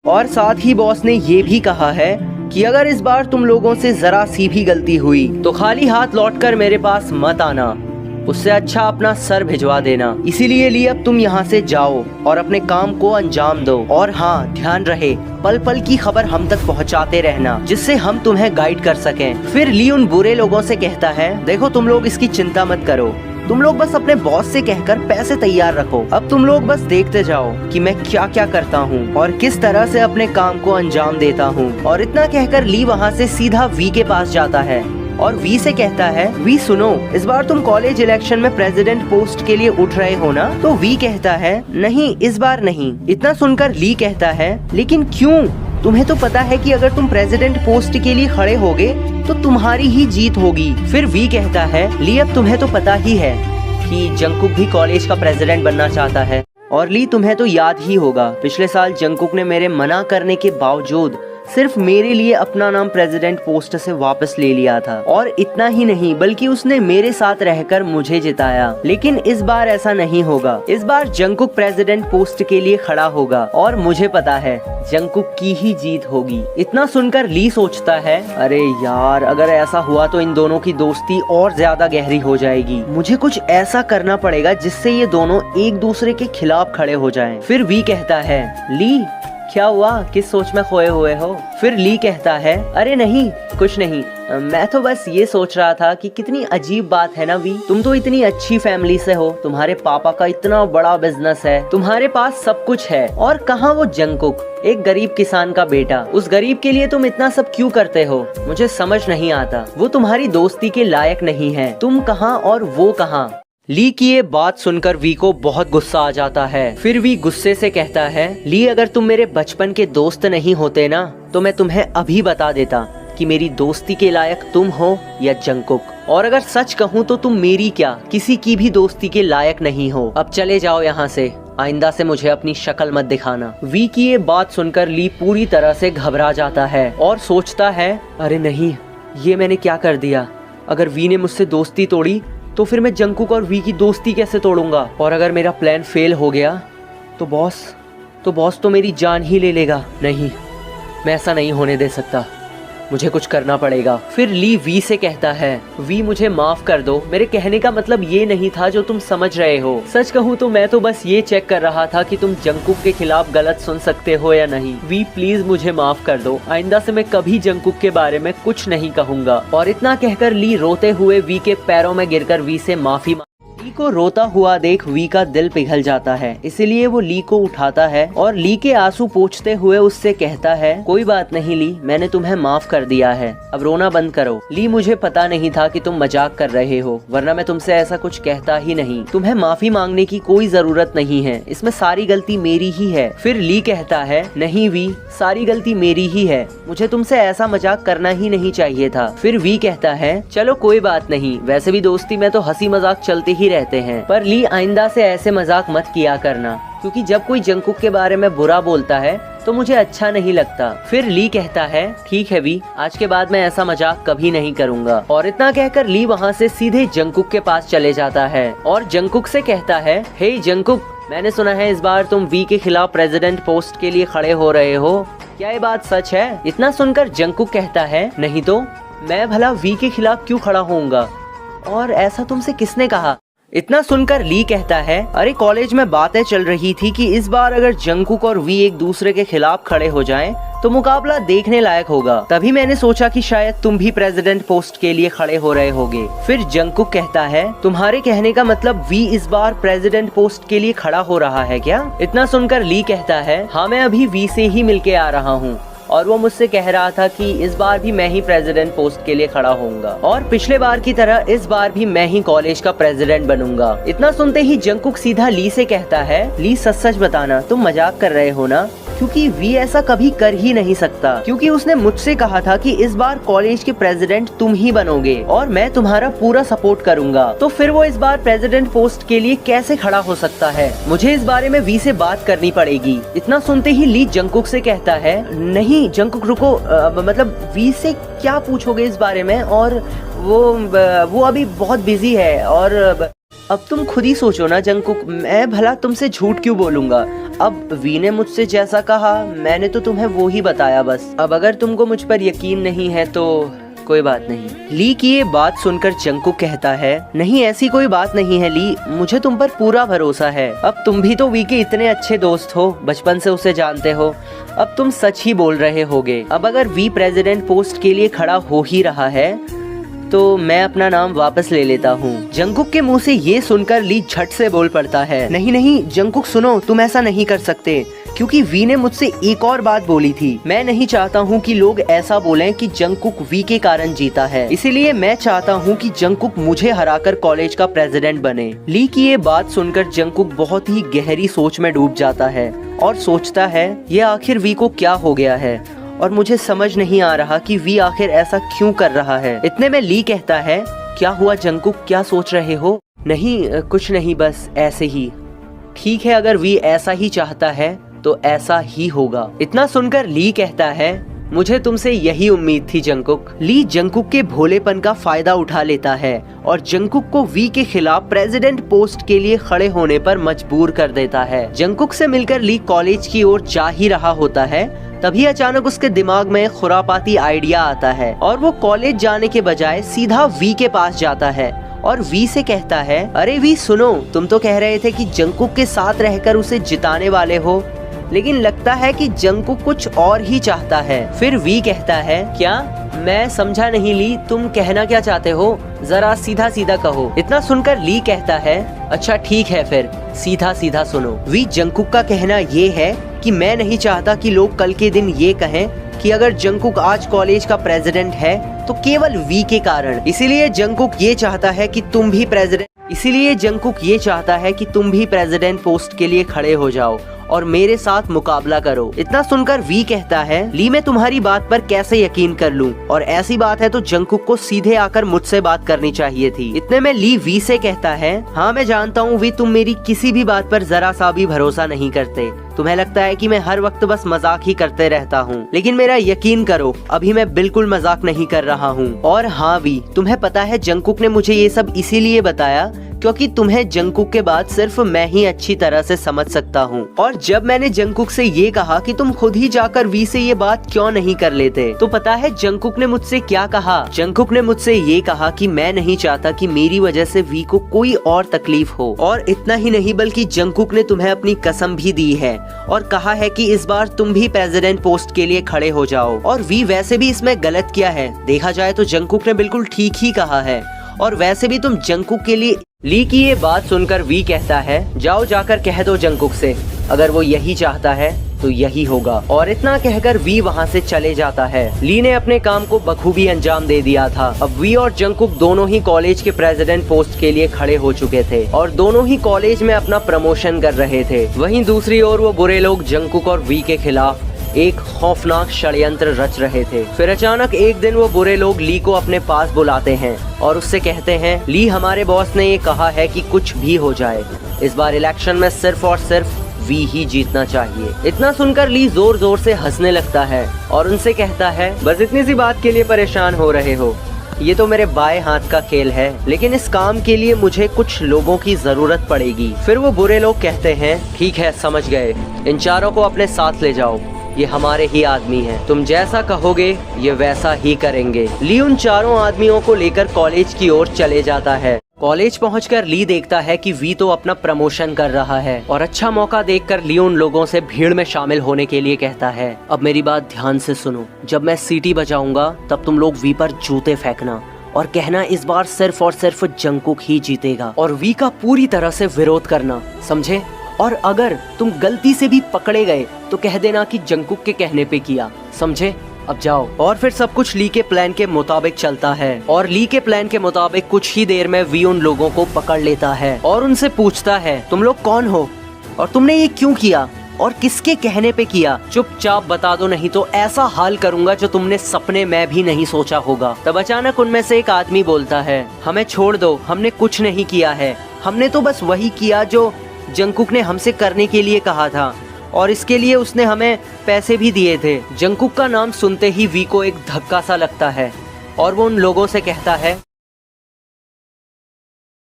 और साथ ही बॉस ने ये भी कहा है कि अगर इस बार तुम लोगों से जरा सी भी गलती हुई तो खाली हाथ लौटकर मेरे पास मत आना, उससे अच्छा अपना सर भिजवा देना। इसीलिए ली अब तुम यहाँ से जाओ और अपने काम को अंजाम दो। और हाँ, ध्यान रहे पल पल की खबर हम तक पहुँचाते रहना, जिससे हम तुम्हें गाइड कर सकें। फिर ली उन बुरे लोगों से कहता है, देखो तुम लोग इसकी चिंता मत करो, तुम लोग बस अपने बॉस से कहकर पैसे तैयार रखो। अब तुम लोग बस देखते जाओ कि मैं क्या क्या करता हूँ और किस तरह से अपने काम को अंजाम देता हूँ। और इतना कहकर ली वहाँ से सीधा वी के पास जाता है और वी से कहता है, वी सुनो, इस बार तुम कॉलेज इलेक्शन में प्रेसिडेंट पोस्ट के लिए उठ रहे हो ना? तो वी कहता है, नहीं इस बार नहीं। इतना सुनकर ली कहता है, लेकिन क्यों? तुम्हें तो पता है कि अगर तुम प्रेसिडेंट पोस्ट के लिए खड़े होगे तो तुम्हारी ही जीत होगी। फिर वी कहता है, ली अब तुम्हें तो पता ही है कि जंगकुक भी कॉलेज का प्रेसिडेंट बनना चाहता है। और ली तुम्हें तो याद ही होगा, पिछले साल जंगकुक ने मेरे मना करने के बावजूद सिर्फ मेरे लिए अपना नाम प्रेसिडेंट पोस्ट से वापस ले लिया था। और इतना ही नहीं बल्कि उसने मेरे साथ रहकर मुझे जिताया। लेकिन इस बार ऐसा नहीं होगा, इस बार जंगकुक प्रेसिडेंट पोस्ट के लिए खड़ा होगा और मुझे पता है जंगकुक की ही जीत होगी। इतना सुनकर ली सोचता है, अरे यार अगर ऐसा हुआ तो इन दोनों की दोस्ती और ज्यादा गहरी हो जाएगी। मुझे कुछ ऐसा करना पड़ेगा जिससे ये दोनों एक दूसरे के खिलाफ खड़े हो जाएं। फिर वी कहता है, ली क्या हुआ, किस सोच में खोए हुए हो? फिर ली कहता है, अरे नहीं कुछ नहीं, मैं तो बस ये सोच रहा था कि कितनी अजीब बात है ना वी, तुम तो इतनी अच्छी फैमिली से हो, तुम्हारे पापा का इतना बड़ा बिजनेस है, तुम्हारे पास सब कुछ है, और कहाँ वो जंगकुक, एक गरीब किसान का बेटा, उस गरीब के लिए तुम इतना सब क्यों करते हो? मुझे समझ नहीं आता, वो तुम्हारी दोस्ती के लायक नहीं है, तुम कहाँ और वो कहाँ। ली की ये बात सुनकर वी को बहुत गुस्सा आ जाता है। फिर वी गुस्से से कहता है, ली अगर तुम मेरे बचपन के दोस्त नहीं होते ना तो मैं तुम्हें अभी बता देता कि मेरी दोस्ती के लायक तुम हो या जंगकुक। और अगर सच कहूँ तो तुम मेरी क्या किसी की भी दोस्ती के लायक नहीं हो। अब चले जाओ यहाँ से, आइंदा से मुझे अपनी शक्ल मत दिखाना। वी की ये बात सुनकर ली पूरी तरह से घबरा जाता है और सोचता है, अरे नहीं ये मैंने क्या कर दिया, अगर वी ने मुझसे दोस्ती तोड़ी तो फिर मैं जंगकुक और वी की दोस्ती कैसे तोड़ूंगा? और अगर मेरा प्लान फेल हो गया तो बॉस तो मेरी जान ही ले लेगा। नहीं, मैं ऐसा नहीं होने दे सकता, मुझे कुछ करना पड़ेगा। फिर ली वी से कहता है, वी मुझे माफ कर दो, मेरे कहने का मतलब ये नहीं था जो तुम समझ रहे हो। सच कहूँ तो मैं तो बस ये चेक कर रहा था कि तुम जंगकुक के खिलाफ गलत सुन सकते हो या नहीं। वी प्लीज मुझे माफ कर दो, आइंदा से मैं कभी जंगकुक के बारे में कुछ नहीं कहूँगा। और इतना कहकर ली रोते हुए वी के पैरों में गिरकर वी से माफी ली को रोता हुआ देख वी का दिल पिघल जाता है, इसीलिए वो ली को उठाता है और ली के आंसू पोंछते हुए उससे कहता है, कोई बात नहीं ली, मैंने तुम्हें माफ कर दिया है, अब रोना बंद करो। ली मुझे पता नहीं था कि तुम मजाक कर रहे हो, वरना मैं तुमसे ऐसा कुछ कहता ही नहीं। तुम्हें माफी मांगने की कोई जरूरत नहीं है, इसमें सारी गलती मेरी ही है। फिर ली कहता है, नहीं वी, सारी गलती मेरी ही है, मुझे तुमसे ऐसा मजाक करना ही नहीं चाहिए था। फिर वी कहता है, चलो कोई बात नहीं, वैसे भी दोस्ती में तो हंसी मजाक चलते ही रहते हैं, पर ली आइंदा से ऐसे मजाक मत किया करना, क्योंकि जब कोई जंगकुक के बारे में बुरा बोलता है तो मुझे अच्छा नहीं लगता। फिर ली कहता है, ठीक है वी, आज के बाद मैं ऐसा मजाक कभी नहीं करूंगा। और इतना कहकर ली वहाँ से सीधे जंगकुक के पास चले जाता है और जंगकुक से कहता है, हे जंगकुक, मैंने सुना है इस बार तुम वी के खिलाफ प्रेसिडेंट पोस्ट के लिए खड़े हो रहे हो, क्या ये बात सच है? इतना सुनकर जंगकुक कहता है, नहीं तो मैं भला वी के खिलाफ क्यों खड़ा होऊंगा, और ऐसा तुमसे किसने कहा? इतना सुनकर ली कहता है, अरे कॉलेज में बातें चल रही थी कि इस बार अगर जंगकुक और वी एक दूसरे के खिलाफ खड़े हो जाएं तो मुकाबला देखने लायक होगा, तभी मैंने सोचा कि शायद तुम भी प्रेसिडेंट पोस्ट के लिए खड़े हो रहे होगे। फिर जंगकुक कहता है, तुम्हारे कहने का मतलब वी इस बार प्रेसिडेंट पोस्ट के लिए खड़ा हो रहा है क्या? इतना सुनकर ली कहता है, हाँ मैं अभी वी से ही मिलके आ रहा हूँ और वो मुझसे कह रहा था कि इस बार भी मैं ही प्रेसिडेंट पोस्ट के लिए खड़ा होऊंगा और पिछले बार की तरह इस बार भी मैं ही कॉलेज का प्रेसिडेंट बनूंगा। इतना सुनते ही जंगकुक सीधा ली से कहता है, ली सच सच बताना, तुम मजाक कर रहे हो ना? क्योंकि वी ऐसा कभी कर ही नहीं सकता, क्योंकि उसने मुझसे कहा था कि इस बार कॉलेज के प्रेसिडेंट तुम ही बनोगे और मैं तुम्हारा पूरा सपोर्ट करूंगा, तो फिर वो इस बार प्रेसिडेंट पोस्ट के लिए कैसे खड़ा हो सकता है? मुझे इस बारे में वी से बात करनी पड़ेगी। इतना सुनते ही ली जंगकुक से कहता है, नहीं जंगकुक रुको, मतलब वी से क्या पूछोगे इस बारे में, और वो अभी बहुत बिजी है। और अब तुम खुद ही सोचो ना जंगकुक, मैं भला तुमसे झूठ क्यों बोलूंगा। अब वी ने मुझसे जैसा कहा मैंने तो तुम्हें वो ही बताया बस। अब अगर तुमको मुझ पर यकीन नहीं है तो कोई बात नहीं। ली की ये बात सुनकर जंगकुक कहता है, नहीं ऐसी कोई बात नहीं है ली, मुझे तुम पर पूरा भरोसा है। अब तुम भी तो वी के इतने अच्छे दोस्त हो, बचपन से उसे जानते हो, अब तुम सच ही बोल रहे होगे। अब अगर वी प्रेसिडेंट पोस्ट के लिए खड़ा हो ही रहा है तो मैं अपना नाम वापस ले लेता हूँ। जंगकुक के मुंह से ये सुनकर ली झट से बोल पड़ता है, नहीं नहीं जंगकुक सुनो, तुम ऐसा नहीं कर सकते, क्योंकि वी ने मुझसे एक और बात बोली थी। मैं नहीं चाहता हूँ कि लोग ऐसा बोलें कि जंगकुक वी के कारण जीता है, इसीलिए मैं चाहता हूँ कि जंगकुक मुझे हराकर कॉलेज का प्रेसिडेंट बने। ली की ये बात सुनकर जंगकुक बहुत ही गहरी सोच में डूब जाता है और सोचता है ये आखिर वी को क्या हो गया है और मुझे समझ नहीं आ रहा कि वी आखिर ऐसा क्यों कर रहा है। इतने में ली कहता है, क्या हुआ जंगकुक, क्या सोच रहे हो? नहीं कुछ नहीं, बस ऐसे ही। ठीक है, अगर वी ऐसा ही चाहता है तो ऐसा ही होगा। इतना सुनकर ली कहता है, मुझे तुमसे यही उम्मीद थी जंगकुक। ली जंगकुक के भोलेपन का फायदा उठा लेता है और जंगकुक को वी के खिलाफ प्रेसिडेंट पोस्ट के लिए खड़े होने पर मजबूर कर देता है। जंगकुक से मिलकर ली कॉलेज की ओर जा ही रहा होता है, तभी अचानक उसके दिमाग में खुरापाती आइडिया आता है और वो कॉलेज जाने के बजाय सीधा वी के पास जाता है और वी से कहता है, अरे वी सुनो, तुम तो कह रहे थे कि जंगकुक के साथ रहकर उसे जिताने वाले हो, लेकिन लगता है कि जंगकुक कुछ और ही चाहता है। फिर वी कहता है, क्या? मैं समझा नहीं ली, तुम कहना क्या चाहते हो, जरा सीधा सीधा कहो। इतना सुनकर ली कहता है, अच्छा ठीक है फिर सीधा सीधा सुनो। वी जंगकुक का कहना ये है कि मैं नहीं चाहता कि लोग कल के दिन ये कहें कि अगर जंगकुक आज कॉलेज का प्रेसिडेंट है तो केवल वी के कारण। इसीलिए जंगकुक ये चाहता है कि तुम भी प्रेसिडेंट पोस्ट के लिए खड़े हो जाओ और मेरे साथ मुकाबला करो। इतना सुनकर वी कहता है, ली मैं तुम्हारी बात पर कैसे यकीन कर लूं, और ऐसी बात है तो जंगकुक को सीधे आकर मुझसे बात करनी चाहिए थी। इतने में ली वी से कहता है, हाँ मैं जानता हूँ वी, तुम मेरी किसी भी बात पर जरा सा भी भरोसा नहीं करते। तुम्हें लगता है कि मैं हर वक्त बस मजाक ही करते रहता हूँ, लेकिन मेरा यकीन करो अभी मैं बिल्कुल मजाक नहीं कर रहा हूँ। और हाँ वी, तुम्हें पता है जंगकुक ने मुझे ये सब इसीलिए बताया क्योंकि तुम्हें जंगकुक के बाद सिर्फ मैं ही अच्छी तरह से समझ सकता हूँ। और जब मैंने जंगकुक से ये कहा कि तुम खुद ही जाकर वी से ये बात क्यों नहीं कर लेते, तो पता है जंगकुक ने मुझसे क्या कहा? जंगकुक ने मुझसे ये कहा कि मैं नहीं चाहता कि मेरी वजह से वी को कोई और तकलीफ हो। और इतना ही नहीं बल्कि जंगकुक ने तुम्हें अपनी कसम भी दी है और कहा है कि इस बार तुम भी प्रेसिडेंट पोस्ट के लिए खड़े हो जाओ। और वी वैसे भी इसमें गलत किया है, देखा जाए तो जंगकुक ने बिल्कुल ठीक ही कहा है, और वैसे भी तुम जंगकुक के लिए। ली की ये बात सुनकर वी कहता है, जाओ जाकर कह दो जंगकुक से, अगर वो यही चाहता है तो यही होगा। और इतना कहकर वी वहाँ से चले जाता है। ली ने अपने काम को बखूबी अंजाम दे दिया था। अब वी और जंगकुक दोनों ही कॉलेज के प्रेसिडेंट पोस्ट के लिए खड़े हो चुके थे और दोनों ही कॉलेज में अपना प्रमोशन कर रहे थे। वहीं दूसरी ओर वो बुरे लोग जंगकुक और वी के खिलाफ एक खौफनाक षड्यंत्र रच रहे थे। फिर अचानक एक दिन वो बुरे लोग ली को अपने पास बुलाते हैं और उससे कहते हैं, ली हमारे बॉस ने ये कहा है कि कुछ भी हो जाए, इस बार इलेक्शन में सिर्फ और सिर्फ वी ही जीतना चाहिए। इतना सुनकर ली जोर जोर से हंसने लगता है और उनसे कहता है, बस इतनी सी बात के लिए परेशान हो रहे हो, ये तो मेरे बाएं हाथ का खेल है, लेकिन इस काम के लिए मुझे कुछ लोगों की जरूरत पड़ेगी। फिर वो बुरे लोग कहते हैं, ठीक है समझ गए, इन चारों को अपने साथ ले जाओ, ये हमारे ही आदमी हैं, तुम जैसा कहोगे ये वैसा ही करेंगे। ली उन चारों आदमियों को लेकर कॉलेज की ओर चले जाता है। कॉलेज पहुंचकर ली देखता है कि वी तो अपना प्रमोशन कर रहा है और अच्छा मौका देखकर ली उन लोगों से भीड़ में शामिल होने के लिए कहता है, अब मेरी बात ध्यान से सुनो, जब मैं सीटी बजाऊंगा तब तुम लोग वी पर जूते फेंकना और कहना इस बार सिर्फ और सिर्फ जंगकुक ही जीतेगा और वी का पूरी तरह से विरोध करना, समझे? और अगर तुम गलती से भी पकड़े गए तो कह देना कि जंगकुक के कहने पे किया, समझे? अब जाओ। और फिर सब कुछ ली के प्लान के मुताबिक चलता है और ली के प्लान के मुताबिक कुछ ही देर में वी उन लोगों को पकड़ लेता है और उनसे पूछता है, तुम लोग कौन हो और तुमने ये क्यों किया और किसके कहने पे किया? चुपचाप बता दो, नहीं तो ऐसा हाल करूंगा जो तुमने सपने में भी नहीं सोचा होगा। तब अचानक उनमें से एक आदमी बोलता है, हमें छोड़ दो, हमने कुछ नहीं किया है, हमने तो बस वही किया जो जंगकुक ने हमसे करने के लिए कहा था और इसके लिए उसने हमें पैसे भी दिए थे। जंगकुक का नाम सुनते ही वी को एक धक्का सा लगता है और वो उन लोगों से कहता है,